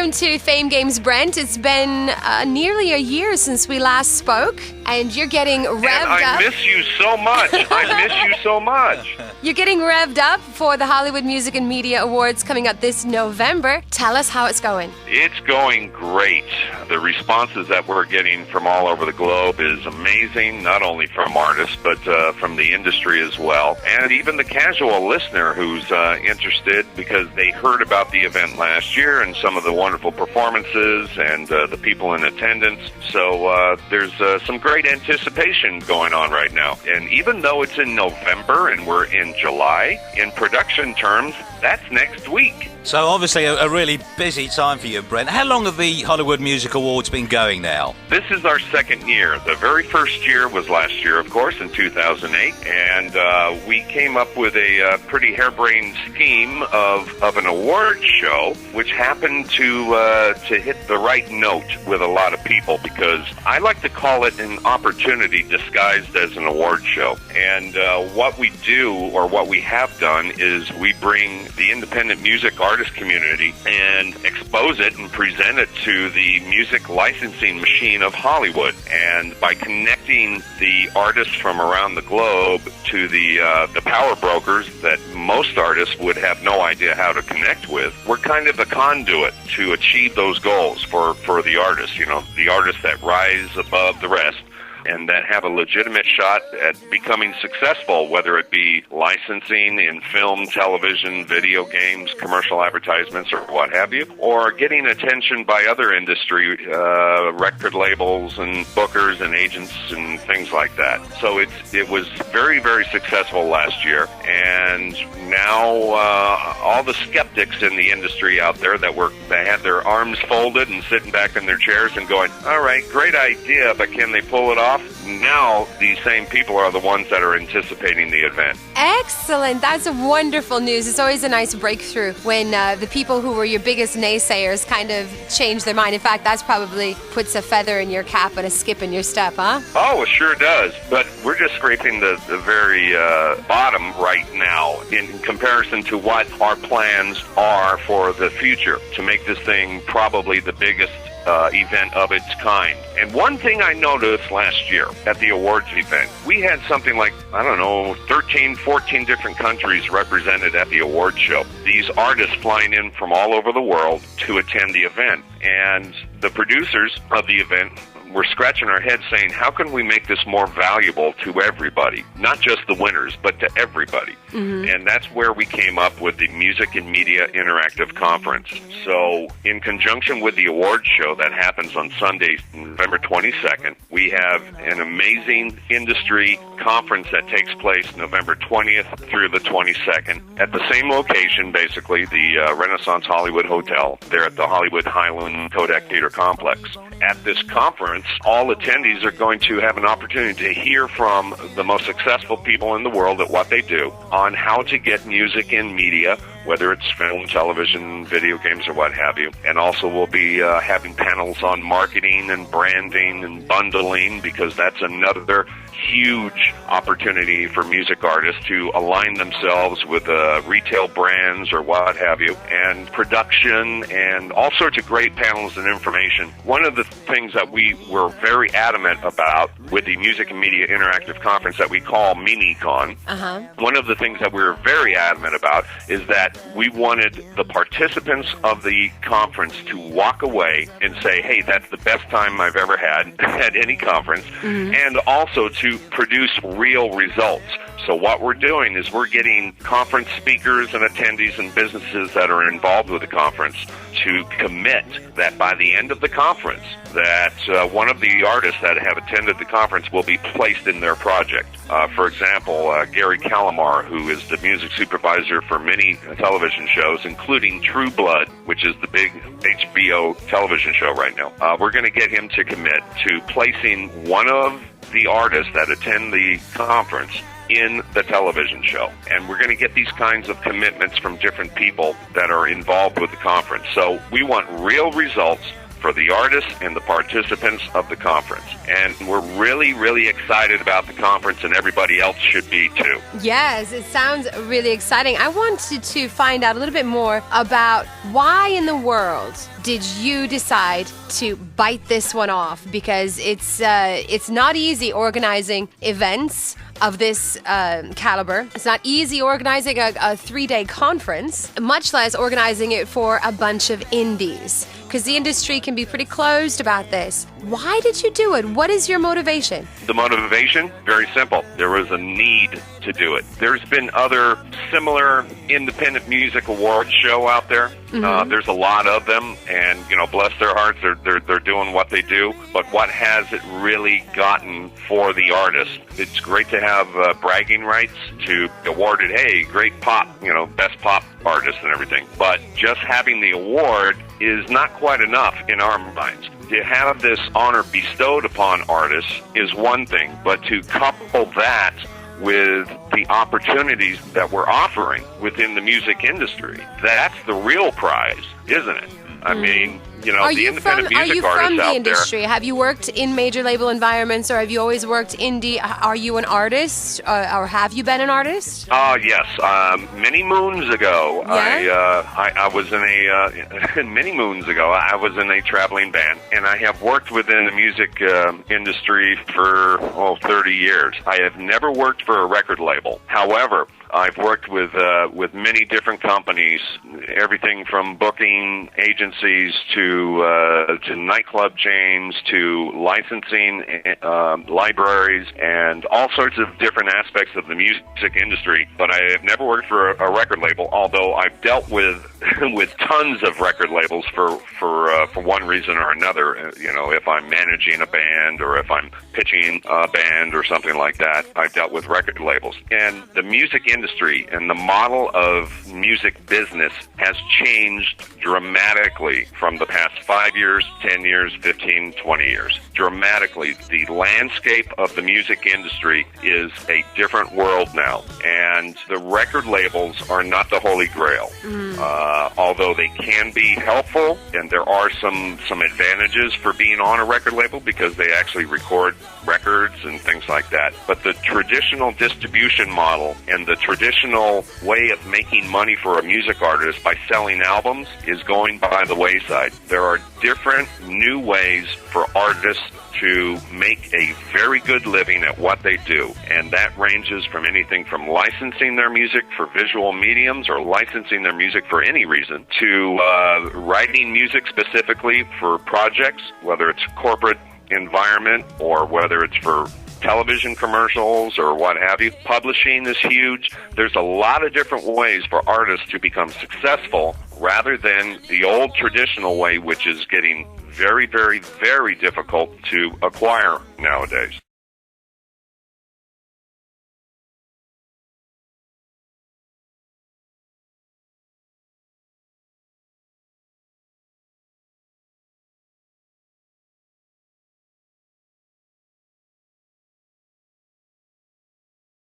welcome to Fame Games, Brent. It's been nearly a year since we last spoke, and you're getting revved up. I miss you so much. I miss you so much. You're getting revved up for the Hollywood Music and Media Awards coming up this November. Tell us how it's going. It's going great. The responses that we're getting from all over the globe is amazing, not only from artists, but from the industry as well. And even the casual listener who's interested because they heard about the event last year and some of the wonderful performances and the people in attendance. So there's some great anticipation going on right now. And even though it's in November and we're in July, in production terms, that's next week. So obviously a really busy time for you, Brent. How long have the Hollywood Music Awards been going now? This is our second year. The very first year was last year, of course, in 2008. And we came up with a pretty harebrained scheme of an award show, which happened to hit the right note with a lot of people, because I like to call it an opportunity disguised as an award show. And what we do, or what we have done, is we bring the independent music artist community and expose it and present it to the music licensing machine of Hollywood. And by connecting the artists from around the globe to the power brokers that most artists would have no idea how to connect with, we're kind of a conduit to achieve those goals for the artists, you know, the artists that rise above the rest and that have a legitimate shot at becoming successful, whether it be licensing in film, television, video games, commercial advertisements, or what have you, or getting attention by other industry record labels and bookers and agents and things like that. So it was very, very successful last year, and now all the skeptics in the industry out there that had their arms folded and sitting back in their chairs and going, all right, great idea, but can they pull it off? Now these same people are the ones that are anticipating the event. Excellent. That's wonderful news. It's always a nice breakthrough when the people who were your biggest naysayers kind of change their mind. In fact, that's probably puts a feather in your cap and a skip in your step, huh? Oh, it sure does. But we're just scraping the very bottom right now in comparison to what our plans are for the future to make this thing probably the biggest event of its kind. And one thing I noticed last year at the awards event, we had something like, 13, 14 different countries represented at the awards show. These artists flying in from all over the world to attend the event. And the producers of the event were scratching our heads saying, how can we make this more valuable to everybody? Not just the winners, but to everybody. Mm-hmm. And that's where we came up with the Music and Media Interactive Conference. So in conjunction with the awards show that happens on Sunday, November 22nd, we have an amazing industry conference that takes place November 20th through the 22nd at the same location, basically, the Renaissance Hollywood Hotel, there at the Hollywood Highland Kodak Theater Complex. At this conference, all attendees are going to have an opportunity to hear from the most successful people in the world at what they do on how to get music in media, whether it's film, television, video games, or what have you. And also we'll be having panels on marketing and branding and bundling, because that's another huge opportunity for music artists to align themselves with retail brands or what have you, and production and all sorts of great panels and information. One of the things that we were very adamant about with the Music and Media Interactive Conference that we call MiniCon, one of the things that we were very adamant about is that we wanted the participants of the conference to walk away and say, hey, that's the best time I've ever had at any conference, and also to produce real results. So what we're doing is we're getting conference speakers and attendees and businesses that are involved with the conference to commit that by the end of the conference, that one of the artists that have attended the conference will be placed in their project. For example, Gary Calamar, who is the music supervisor for many television shows, including True Blood, which is the big HBO television show right now. We're going to get him to commit to placing one of the artists that attend the conference in the television show. And we're going to get these kinds of commitments from different people that are involved with the conference. So we want real results for the artists and the participants of the conference. And we're really, really excited about the conference, and everybody else should be too. Yes, it sounds really exciting. I wanted to find out a little bit more about why in the world did you decide to bite this one off? Because it's not easy organizing events of this caliber. It's not easy organizing a 3-day conference, much less organizing it for a bunch of indies, because the industry can be pretty closed about this. Why did you do it? What is your motivation? The motivation? Very simple. There was a need to do it. There's been other similar independent music awards show out there. There's a lot of them, and bless their hearts, they're doing what they do. But what has it really gotten for the artist? It's great to have bragging rights to awarded, hey, great pop, best pop artist and everything. But just having the award is not quite enough in our minds. To have this honor bestowed upon artists is one thing, but to couple that with the opportunities that we're offering within the music industry, that's the real prize, isn't it? I mean, the independent music artists out there. Are you from the industry? Have you worked in major label environments, or have you always worked indie? Are you an artist, or have you been an artist? Yes. Many moons ago, yeah? I was in a many moons ago. I was in a traveling band, and I have worked within the music industry for 30 years. I have never worked for a record label. However, I've worked with many different companies, everything from booking agencies to nightclub chains to licensing libraries and all sorts of different aspects of the music industry. But I have never worked for a record label, although I've dealt with tons of record labels for one reason or another. If I'm managing a band or if I'm pitching a band or something like that, I've dealt with record labels. And the music industry and the model of music business has changed dramatically from the past 5 years, 10 years, 15, 20 years. Dramatically. The landscape of the music industry is a different world now, and the record labels are not the holy grail. Although they can be helpful, and there are some advantages for being on a record label because they actually record records and things like that. But the traditional distribution model and the traditional way of making money for a music artist by selling albums is going by the wayside. There are different new ways for artists to make a very good living at what they do, and that ranges from anything from licensing their music for visual mediums or licensing their music for any reason to writing music specifically for projects, whether it's corporate environment or whether it's for television commercials or what have you. Publishing is huge. There's a lot of different ways for artists to become successful rather than the old traditional way, which is getting very, very, very difficult to acquire nowadays.